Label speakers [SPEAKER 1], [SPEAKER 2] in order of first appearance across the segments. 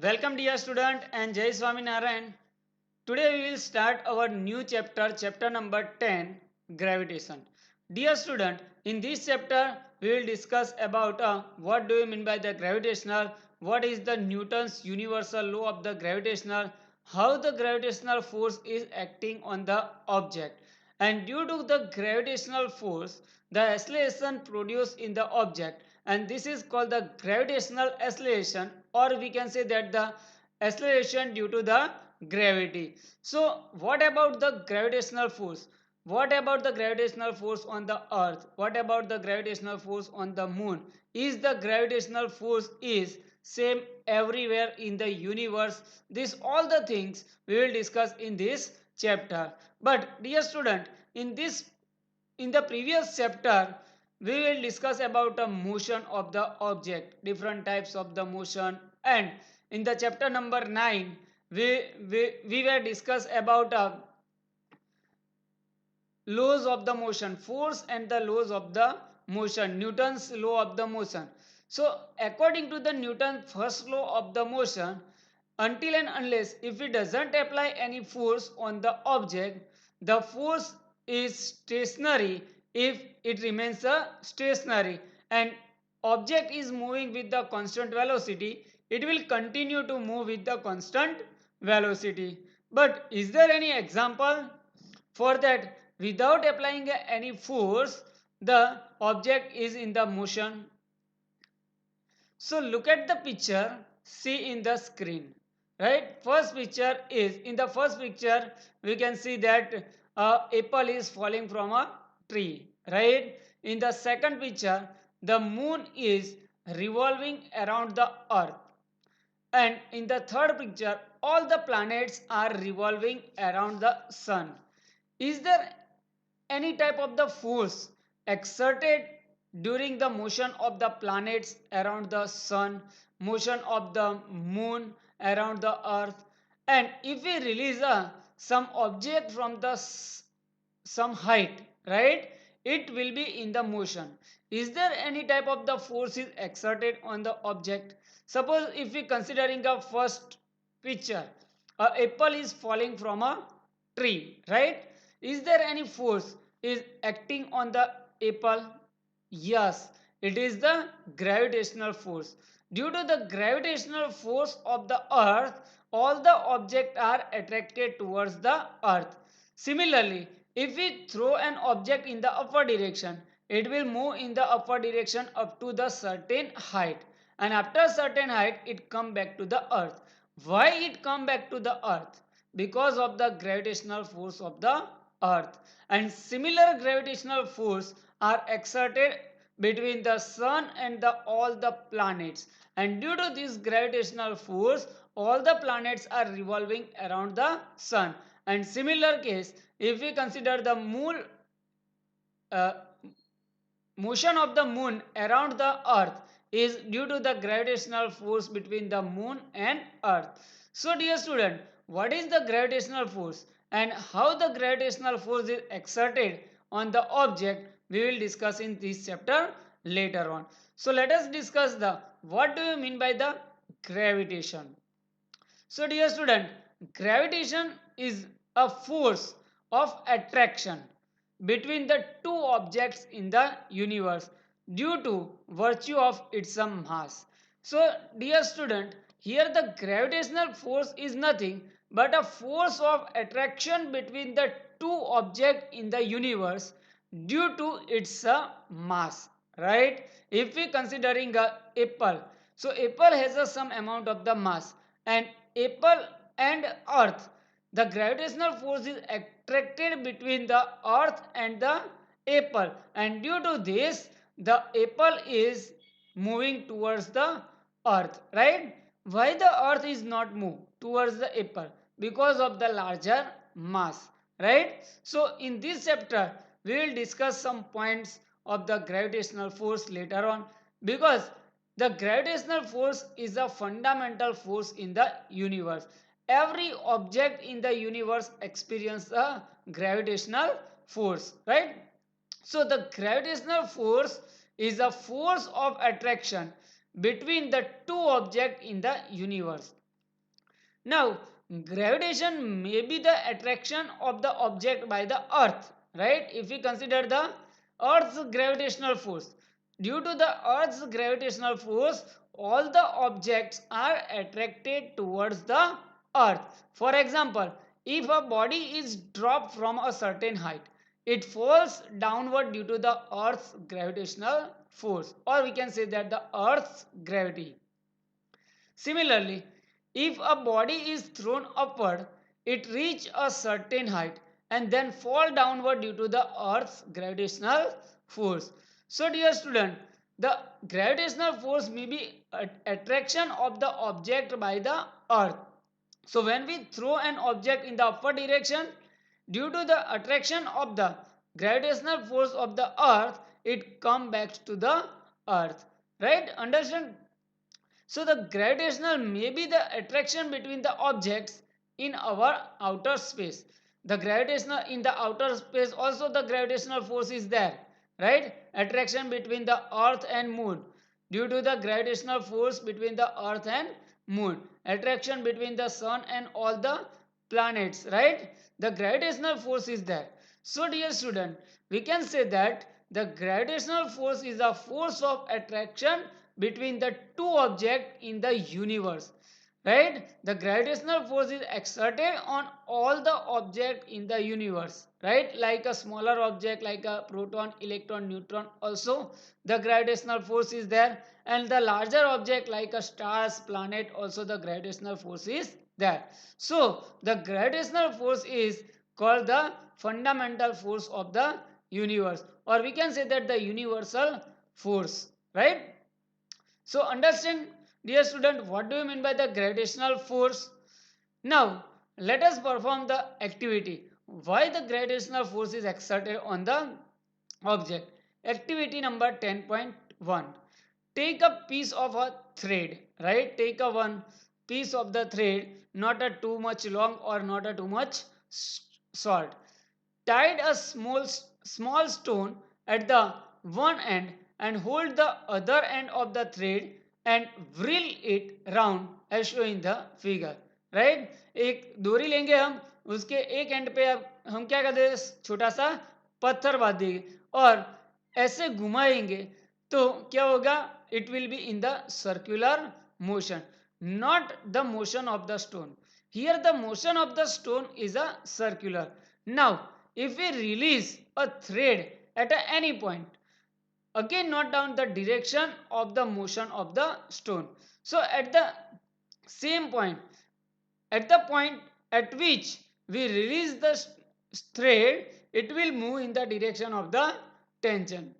[SPEAKER 1] Welcome dear student and Jai Swaminarayan. Today we will start our new chapter, chapter number 10, gravitation. Dear student, in this chapter we will discuss about what do you mean by the gravitational, what is the Newton's universal law of the gravitational, how the gravitational force is acting on the object. And due to the gravitational force, the acceleration produced in the object, and this is called the gravitational acceleration, or we can say that the acceleration due to the gravity. So what about the gravitational force? What about the gravitational force on the earth? What about the gravitational force on the moon? Is the gravitational force is same everywhere in the universe? This all the things we will discuss in this chapter. But dear student, in the previous chapter we will discuss about the motion of the object, different types of the motion, and in the chapter number 9 we were discuss about laws of the motion, force and the laws of the motion, Newton's law of the motion. So according to the Newton's first law of the motion, until and unless if it doesn't apply any force on the object, the force is stationary if it remains stationary, and object is moving with the constant velocity, it will continue to move with the constant velocity. But is there any example for that without applying any force the object is in the motion? So look at the picture, see in the screen, right? First picture is, in the first picture we can see that apple is falling from a tree, right? In the second picture the moon is revolving around the earth, and in the third picture all the planets are revolving around the sun. Is there any type of the force exerted during the motion of the planets around the sun, motion of the moon around the earth? And if we release some object from the some height, right, it will be in the motion. Is there any type of the force is exerted on the object? Suppose if we considering a first picture, a apple is falling from a tree, right? Is there any force is acting on the apple? Yes, it is the gravitational force. Due to the gravitational force of the earth, all the objects are attracted towards the earth. Similarly, if we throw an object in the upper direction, it will move in the upper direction up to the certain height, and after a certain height it come back to the earth. Why it come back to the earth? Because of the gravitational force of the earth. And similar gravitational force are exerted between the sun and all the planets, and due to this gravitational force all the planets are revolving around the sun. And similar case, if we consider the uh, motion of the moon around the earth is due to the gravitational force between the moon and earth. So dear student, what is the gravitational force and how the gravitational force is exerted on the object we will discuss in this chapter later on. So let us discuss the what do you mean by the gravitation. So dear student, gravitation is a force of attraction between the two objects in the universe due to virtue of its mass. So dear student, here the gravitational force is nothing but a force of attraction between the two objects in the universe due to its mass, right? If we considering a apple, so apple has some amount of the mass, and apple and earth, the gravitational force is attracted between the earth and the apple, and due to this the apple is moving towards the earth, right? Why the earth is not move towards the apple? Because of the larger mass, right? So in this chapter we will discuss some points of the gravitational force later on, because the gravitational force is a fundamental force in the universe. Every object in the universe experiences a gravitational force, right? So the gravitational force is a force of attraction between the two objects in the universe. Now, gravitation may be the attraction of the object by the earth, right? If we consider the earth's gravitational force, due to the earth's gravitational force, all the objects are attracted towards the earth. For example, if a body is dropped from a certain height, it falls downward due to the earth's gravitational force, or we can say that the earth's gravity. Similarly, if a body is thrown upward, it reaches a certain height and then fall downward due to the earth's gravitational force. So dear student, the gravitational force may be attraction of the object by the earth. So when we throw an object in the upward direction, due to the attraction of the gravitational force of the earth, it comes back to the earth. Right? Understand? So the gravitational may be the attraction between the objects in our outer space. The gravitational in the outer space also the gravitational force is there, right? Attraction between the earth and moon due to the gravitational force between the earth and moon. Attraction between the sun and all the planets, right? The gravitational force is there. So dear student, we can say that the gravitational force is a force of attraction between the two objects in the universe, right? The gravitational force is exerted on all the objects in the universe, right? Like a smaller object like a proton, electron, neutron, also the gravitational force is there, and the larger object like a stars, planet, also the gravitational force is there. So the gravitational force is called the fundamental force of the universe, or we can say that the universal force, right? So understand, dear student, what do you mean by the gravitational force? Now, let us perform the activity. Why the gravitational force is exerted on the object? Activity number 10.1. Take a piece of a thread, right? Take a one piece of the thread, not a too much long or not a too much short. Tied a small stone at the one end and hold the other end of the thread and whirl it round as shown in the figure, right? एक डोरी लेंगे हम, उसके एक and पे अब हम क्या कर देंगे, छोटा सा पत्थर बांध देंगे और ऐसे घुमाएंगे तो क्या होगा, it will be in the circular motion, not the motion of the stone. Here the motion of the stone is a circular. Now if we release a thread at any point, again note down the direction of the motion of the stone. So at the same point, at the point at which we release the thread, it will move in the direction of the tension.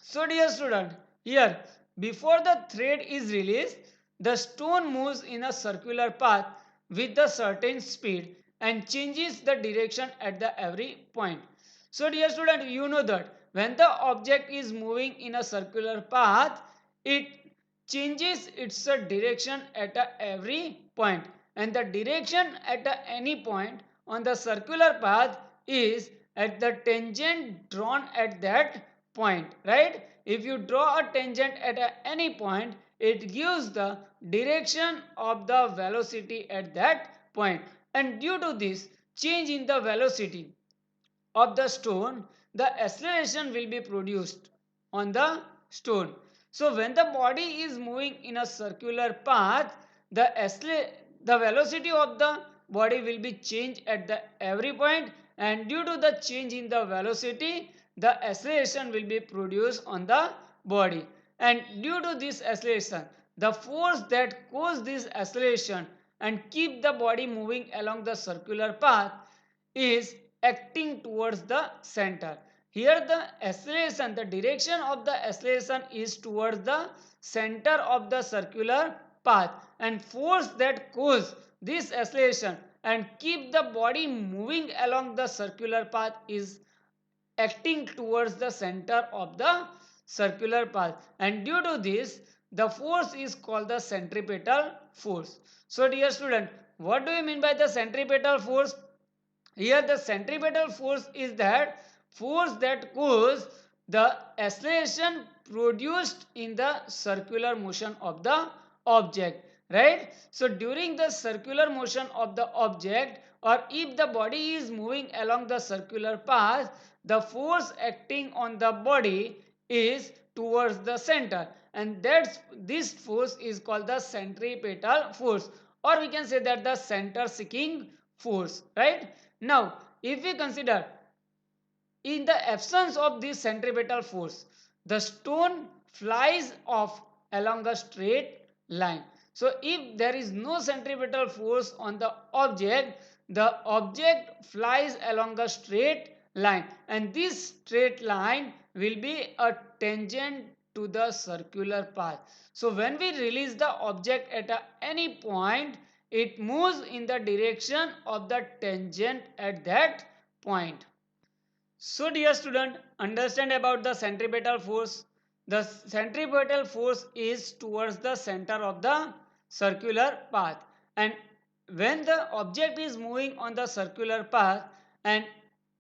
[SPEAKER 1] So dear student, here before the thread is released, the stone moves in a circular path with a certain speed and changes the direction at the every point. So dear student, you know that when the object is moving in a circular path, it changes its direction at every point, and the direction at any point on the circular path is at the tangent drawn at that point, right? If you draw a tangent at any point, it gives the direction of the velocity at that point, and due to this change in the velocity of the stone, the acceleration will be produced on the stone. So when the body is moving in a circular path, the velocity of the body will be changed at the every point, and due to the change in the velocity, the acceleration will be produced on the body. And due to this acceleration, the force that causes this acceleration and keep the body moving along the circular path is acting towards the center. Here the acceleration, the direction of the acceleration is towards the center of the circular path, and force that cause this acceleration and keep the body moving along the circular path is acting towards the center of the circular path, and due to this the force is called the centripetal force. So dear student, what do you mean by the centripetal force? Here the centripetal force is that force that causes the acceleration produced in the circular motion of the object. right? So during the circular motion of the object, or if the body is moving along the circular path, the force acting on the body is towards the center, and this force is called the centripetal force, or we can say that the center seeking force, right? Now if we consider, in the absence of this centripetal force, the stone flies off along a straight line. So if there is no centripetal force on the object flies along a straight line, and this straight line will be a tangent to the circular path. So when we release the object at any point, it moves in the direction of the tangent at that point. So dear student, understand about the centripetal force. The centripetal force is towards the center of the circular path, and when the object is moving on the circular path and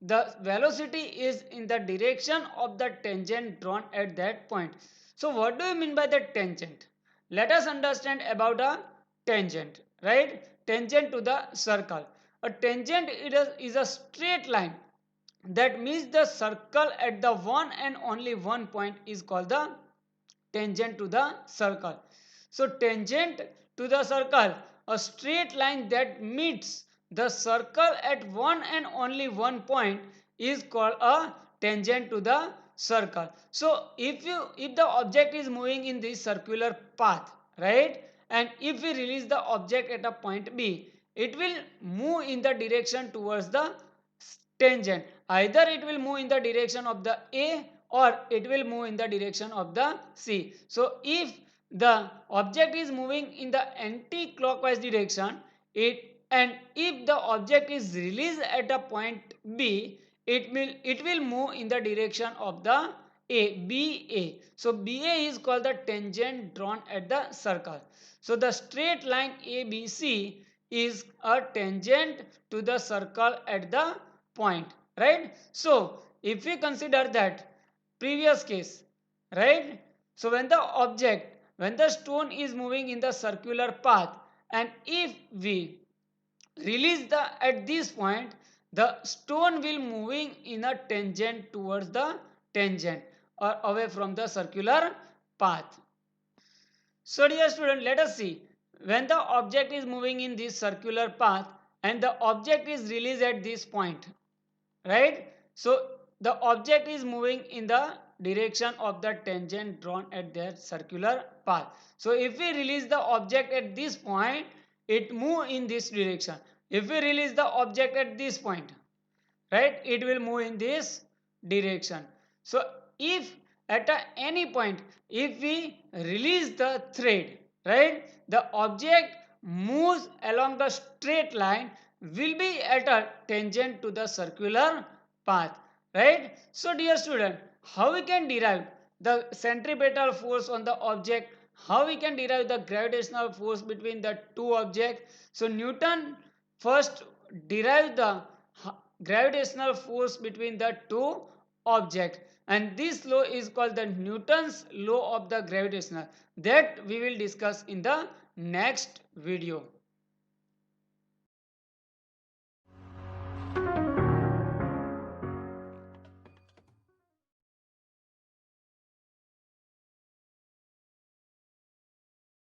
[SPEAKER 1] the velocity is in the direction of the tangent drawn at that point. So what do you mean by the tangent? Let us understand about a tangent, right? Tangent to the circle. A tangent is a straight line. That means the circle at the one and only one point is called the tangent to the circle. So tangent to the circle, a straight line that meets the circle at one and only one point, is called a tangent to the circle. So if the object is moving in this circular path, right, and if we release the object at a point B, it will move in the direction towards the tangent. Either it will move in the direction of the A, or it will move in the direction of the C. So if the object is moving in the anti-clockwise direction, and if the object is released at a point B, it will move in the direction of the BA. So BA is called the tangent drawn at the circle. So the straight line ABC is a tangent to the circle at the point, right? So if we consider that previous case, right? So when the stone is moving in the circular path, and if we release the at this point, the stone will moving in a tangent towards the tangent, or away from the circular path. So dear student, let us see, when the object is moving in this circular path and the object is released at this point, right? So the object is moving in the direction of the tangent drawn at that circular path. So if we release the object at this point, it move in this direction. If we release the object at this point, right, it will move in this direction. So if at any point, if we release the thread, right, the object moves along the straight line, will be at a tangent to the circular path, right? So dear student, how we can derive the centripetal force on the object, how we can derive the gravitational force between the two objects? So Newton first derived the gravitational force between the two objects, and this law is called the Newton's law of the gravitational, that we will discuss in the next video.